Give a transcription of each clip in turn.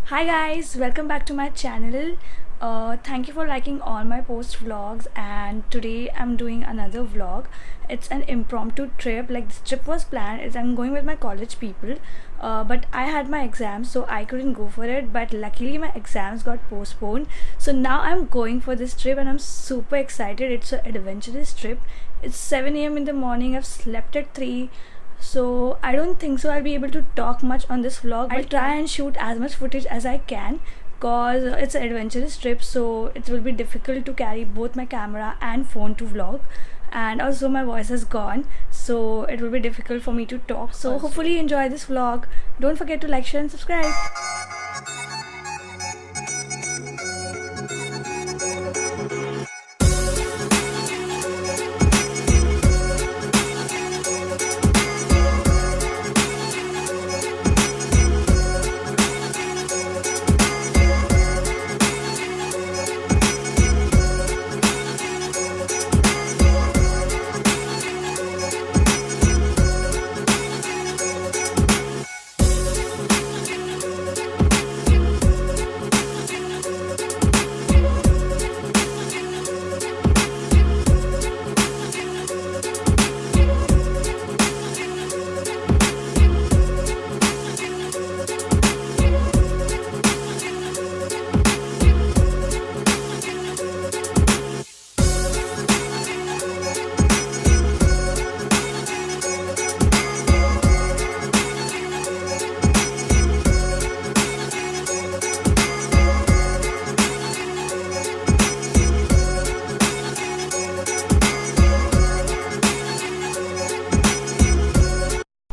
Hi guys, welcome back to my channel. Thank you for liking all my post vlogs, and today I'm doing another vlog. It's an impromptu trip. Like, this trip was planned is I'm going with my college people, but I had my exams so I couldn't go for it, but luckily my exams got postponed. So now I'm going for this trip and I'm super excited. It's an adventurous trip. It's 7 a.m. in the morning. I've slept at 3, so I don't think so I'll be able to talk much on this vlog. I'll try and shoot as much footage as I can, because it's an adventurous trip, so it will be difficult to carry both my camera and phone to vlog. And also my voice has gone, so it will be difficult for me to talk. So hopefully you enjoy this vlog. Don't forget to like, share and subscribe.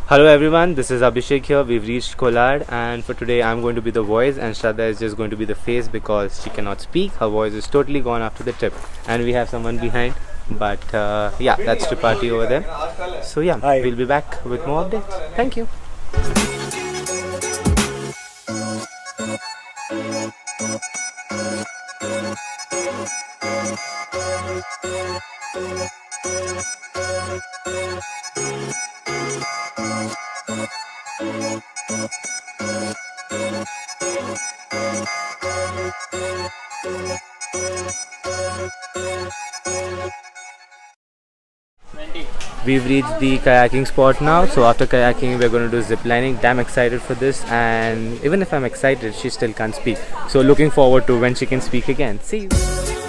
Hello everyone, this is Abhishek here. We've reached Kolad, and for today I'm going to be the voice and Shraddha is just going to be the face because she cannot speak. Her voice is totally gone after the trip, and we have someone behind, but yeah, that's Tripathi over there. So yeah, Hi. We'll be back with more updates. Thank you. We've reached the kayaking spot now, so after kayaking we're going to do zip lining. Damn excited for this, and even if I'm excited, she still can't speak, so looking forward to when she can speak again. See you.